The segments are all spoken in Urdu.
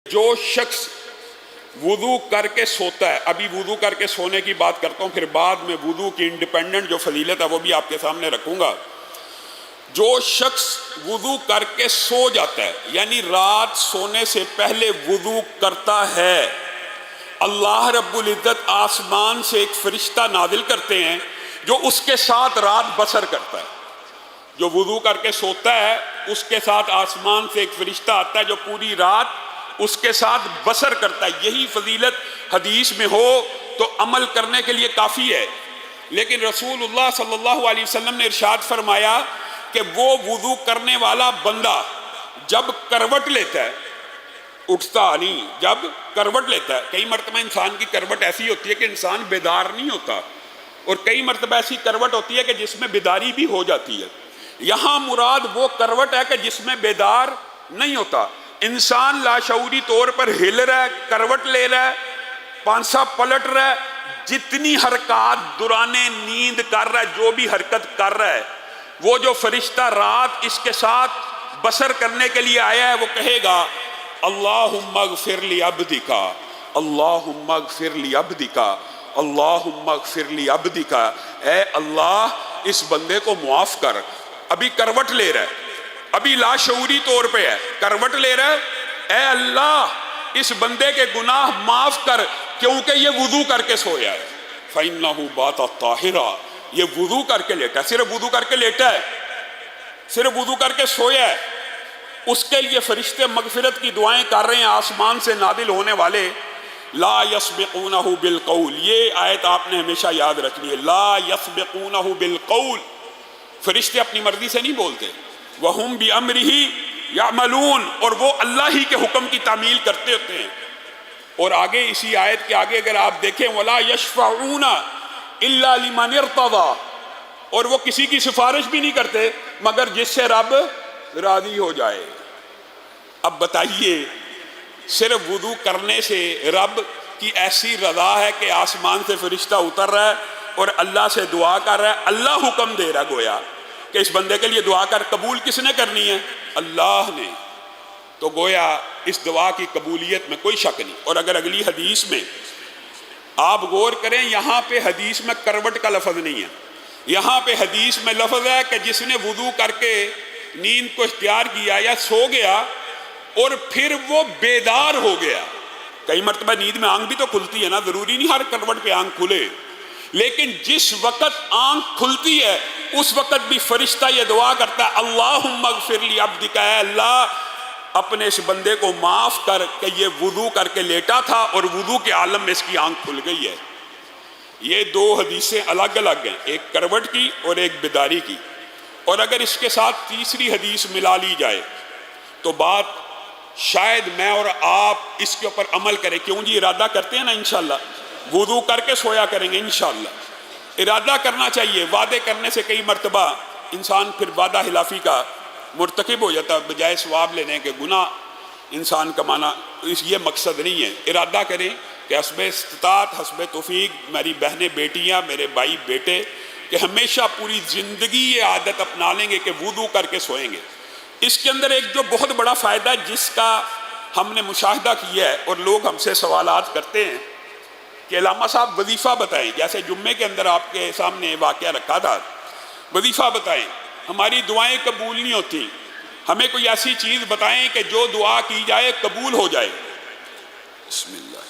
جو شخص وضو کر کے سوتا ہے، ابھی وضو کر کے سونے کی بات کرتا ہوں، پھر بعد میں وضو کی انڈیپینڈنٹ جو فضیلت ہے وہ بھی آپ کے سامنے رکھوں گا۔ جو شخص وضو کر کے سو جاتا ہے، یعنی رات سونے سے پہلے وضو کرتا ہے، اللہ رب العزت آسمان سے ایک فرشتہ نازل کرتے ہیں جو اس کے ساتھ رات بسر کرتا ہے۔ جو وضو کر کے سوتا ہے اس کے ساتھ آسمان سے ایک فرشتہ آتا ہے جو پوری رات اس کے ساتھ بسر کرتا ہے۔ یہی فضیلت حدیث میں ہو تو عمل کرنے کے لیے کافی ہے، لیکن رسول اللہ صلی اللہ علیہ وسلم نے ارشاد فرمایا کہ وہ وضو کرنے والا بندہ جب کروٹ لیتا ہے، اٹھتا نہیں، جب کروٹ لیتا ہے، کئی مرتبہ انسان کی کروٹ ایسی ہوتی ہے کہ انسان بیدار نہیں ہوتا، اور کئی مرتبہ ایسی کروٹ ہوتی ہے کہ جس میں بیداری بھی ہو جاتی ہے۔ یہاں مراد وہ کروٹ ہے کہ جس میں بیدار نہیں ہوتا، انسان لاشعوری طور پر ہل رہا ہے، کروٹ لے رہا ہے، پانسا پلٹ رہا ہے، جتنی حرکات دوران نیند کر رہا ہے، جو بھی حرکت کر رہا ہے، وہ جو فرشتہ رات اس کے ساتھ بسر کرنے کے لیے آیا ہے وہ کہے گا اللہم اغفر لی عبدک، اللہم اغفر لی عبدک، اللہم اغفر لی عبدک، اے اللہ اس بندے کو معاف کر۔ ابھی کروٹ لے رہا ہے، ابھی لاشعوری طور پہ ہے، کروٹ لے رہا ہے، اے اللہ اس بندے کے گناہ معاف کر، کیونکہ یہ وضو کر کے سویا ہے۔ فَإِنَّهُ بَاتَ طَاهِرًا، یہ وضو کر کے لیٹا ہے، صرف وضو کر کے لیٹا ہے، صرف وضو کر کے سویا ہے، اس کے لیے فرشتے مغفرت کی دعائیں کر رہے ہیں آسمان سے نازل ہونے والے۔ لا يسبقونہ بالقول، یہ آیت آپ نے ہمیشہ یاد رکھنی ہے، لا يسبقونہ بالقول، فرشتے اپنی مرضی سے نہیں بولتے، وَهُمْ بِأَمْرِهِ يَعْمَلُونَ، اور وہ اللہ ہی کے حکم کی تعمیل کرتے ہوتے ہیں۔ اور آگے اسی آیت کے آگے اگر آپ دیکھیں وَلَا يَشْفَعُونَ إِلَّا لِمَنِ ارْتَضَىٰ، اور وہ کسی کی سفارش بھی نہیں کرتے مگر جس سے رب راضی ہو جائے۔ اب بتائیے صرف وضو کرنے سے رب کی ایسی رضا ہے کہ آسمان سے فرشتہ اتر رہا ہے اور اللہ سے دعا کر رہا ہے، اللہ حکم دے رہا گویا کہ اس بندے کے لیے دعا کر، قبول کس نے کرنی ہے؟ اللہ نے، تو گویا اس دعا کی قبولیت میں کوئی شک نہیں۔ اور اگر اگلی حدیث میں آپ غور کریں، یہاں پہ حدیث میں کروٹ کا لفظ نہیں ہے، یہاں پہ حدیث میں لفظ ہے کہ جس نے وضو کر کے نیند کو اختیار کیا یا سو گیا اور پھر وہ بیدار ہو گیا۔ کئی مرتبہ نیند میں آنکھ بھی تو کھلتی ہے نا، ضروری نہیں ہر کروٹ پہ آنکھ کھلے، لیکن جس وقت آنکھ کھلتی ہے اس وقت بھی فرشتہ یہ دعا کرتا ہے اللہم اغفر لی عبدک، اے اللہ اپنے اس بندے کو معاف کر کہ یہ وضو کر کے لیٹا تھا اور وضو کے عالم میں اس کی آنکھ کھل گئی ہے۔ یہ دو حدیثیں الگ الگ ہیں، ایک کروٹ کی اور ایک بیداری کی، اور اگر اس کے ساتھ تیسری حدیث ملا لی جائے تو بات شاید میں اور آپ اس کے اوپر عمل کریں۔ کیوں جی؟ ارادہ کرتے ہیں نا انشاءاللہ، وضو کر کے سویا کریں گے انشاءاللہ، ارادہ کرنا چاہیے۔ وعدے کرنے سے کئی مرتبہ انسان پھر وعدہ خلافی کا مرتکب ہو جاتا ہے، بجائے ثواب لینے کے گناہ انسان کمانا، یہ مقصد نہیں ہے۔ ارادہ کریں کہ حسب استطاعت، حسب توفیق، میری بہنیں بیٹیاں، میرے بھائی بیٹے، کہ ہمیشہ پوری زندگی یہ عادت اپنا لیں گے کہ وضو کر کے سوئیں گے۔ اس کے اندر ایک جو بہت بڑا فائدہ جس کا ہم نے مشاہدہ کیا ہے اور لوگ ہم سے سوالات کرتے ہیں کہ علامہ صاحب وظیفہ بتائیں، جیسے جمعے کے اندر آپ کے سامنے واقعہ رکھا تھا، وظیفہ بتائیں، ہماری دعائیں قبول نہیں ہوتی، ہمیں کوئی ایسی چیز بتائیں کہ جو دعا کی جائے قبول ہو جائے۔ بسم اللہ۔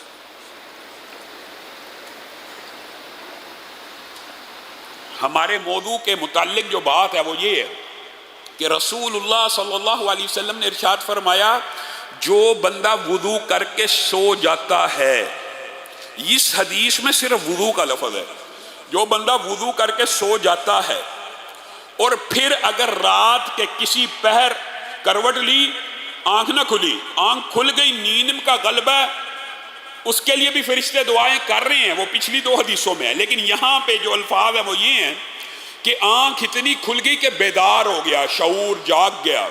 ہمارے موضوع کے متعلق جو بات ہے وہ یہ ہے کہ رسول اللہ صلی اللہ علیہ وسلم نے ارشاد فرمایا جو بندہ وضو کر کے سو جاتا ہے، اس حدیث میں صرف وضو کا لفظ ہے، جو بندہ وضو کر کے سو جاتا ہے اور پھر اگر رات کے کسی پہر کروٹ لی، آنکھ نہ کھلی، آنکھ کھل گئی، نیند کا غلبہ ہے، اس کے لیے بھی فرشتے دعائیں کر رہے ہیں، وہ پچھلی دو حدیثوں میں ہے، لیکن یہاں پہ جو الفاظ ہیں وہ یہ ہیں کہ آنکھ اتنی کھل گئی کہ بیدار ہو گیا، شعور جاگ گیا۔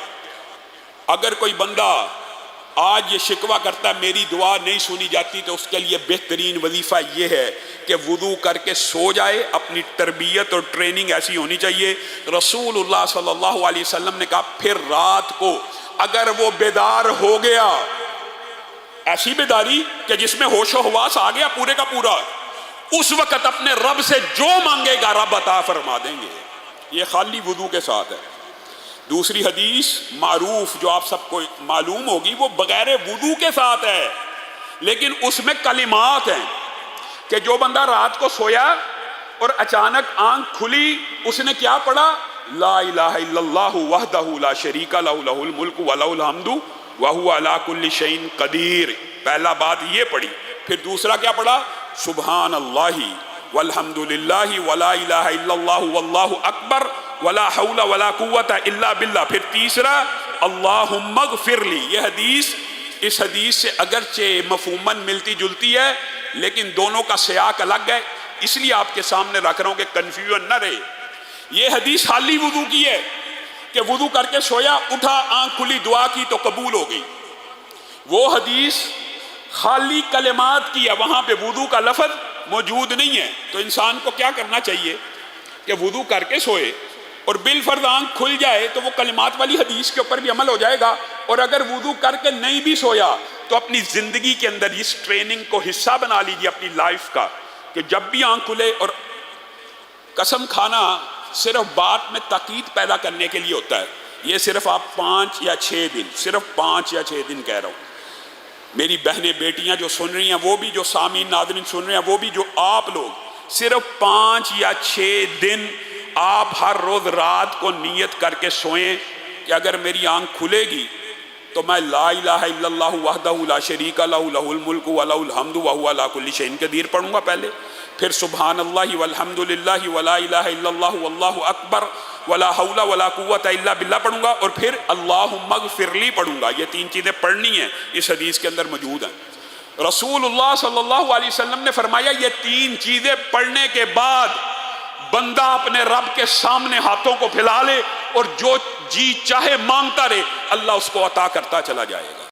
اگر کوئی بندہ آج یہ شکوہ کرتا ہے میری دعا نہیں سنی جاتی، تو اس کے لیے بہترین وظیفہ یہ ہے کہ وضو کر کے سو جائے۔ اپنی تربیت اور ٹریننگ ایسی ہونی چاہیے۔ رسول اللہ صلی اللہ علیہ وسلم نے کہا پھر رات کو اگر وہ بیدار ہو گیا ایسی بیداری کہ جس میں ہوش و حواس آ گیا پورے کا پورا، اس وقت اپنے رب سے جو مانگے گا رب عطا فرما دیں گے. یہ خالی وضو کے ساتھ ہے. دوسری حدیث معروف جو آپ سب کو معلوم ہوگی وہ بغیر وضو کے ساتھ ہے، لیکن اس میں کلمات ہیں کہ جو بندہ رات کو سویا اور اچانک آنکھ کھلی، اس نے کیا پڑھا؟ لا الہ الا اللہ وحدہ لا شریک لہ لہ الملک ولہ الحمد وہو علی کل شیء قدیر. پہلا بات یہ پڑھی. پھر دوسرا کیا پڑھا؟ سبحان اللہ والحمد للہ ولا الہ الا اللہ واللہ اکبر ولا حول ولا قوت الا باللہ. پھر تیسرا اللہم اغفر لی. یہ حدیث اس حدیث سے اگرچہ مفہوماً ملتی جلتی ہے لیکن دونوں کا سیاق الگ ہے، اس لیے آپ کے سامنے رکھ رہا ہوں کہ کنفیوژن نہ رہے. یہ حدیث خالی وضو کی ہے کہ وضو کر کے سویا، اٹھا، آنکھ کھلی، دعا کی تو قبول ہو گئی. وہ حدیث خالی کلمات کی ہے، وہاں پہ وضو کا لفظ موجود نہیں ہے. تو انسان کو کیا کرنا چاہیے کہ وضو کر کے سوئے اور بالفرض آنکھ کھل جائے تو وہ کلمات والی حدیث کے اوپر بھی عمل ہو جائے گا. اور اگر وضو کر کے نہیں بھی سویا تو اپنی زندگی کے اندر اس ٹریننگ کو حصہ بنا لیجیے اپنی لائف کا، کہ جب بھی آنکھ کھلے. اور قسم کھانا صرف بات میں تاکید پیدا کرنے کے لیے ہوتا ہے. یہ صرف آپ 5 یا 6 دن، صرف 5 یا 6 دن کہہ رہا ہوں. میری بہنیں بیٹیاں جو سن رہی ہیں، وہ بھی جو سامعین ناظرین سن رہے ہیں، وہ بھی جو آپ لوگ، صرف 5 یا 6 دن آپ ہر روز رات کو نیت کر کے سوئیں کہ اگر میری آنکھ کھلے گی تو میں لا الہ الا اللہ وحدہ لا شریک لہ لہ الملک ولہ الحمد وہو علی کل شیء قدیر پڑھوں گا پہلے. پھر سبحان اللہ والحمد للہ ولا الہ الا اللہ واللہ اکبر ولا حول ولا قوت الا باللہ پڑھوں گا. اور پھر اللہم اغفر لی پڑھوں گا. یہ 3 چیزیں پڑھنی ہیں، اس حدیث کے اندر موجود ہیں. رسول اللہ صلی اللہ علیہ وسلم نے فرمایا یہ 3 چیزیں پڑھنے کے بعد بندہ اپنے رب کے سامنے ہاتھوں کو پھیلا لے اور جو جی چاہے مانگتا رہے، اللہ اس کو عطا کرتا چلا جائے گا.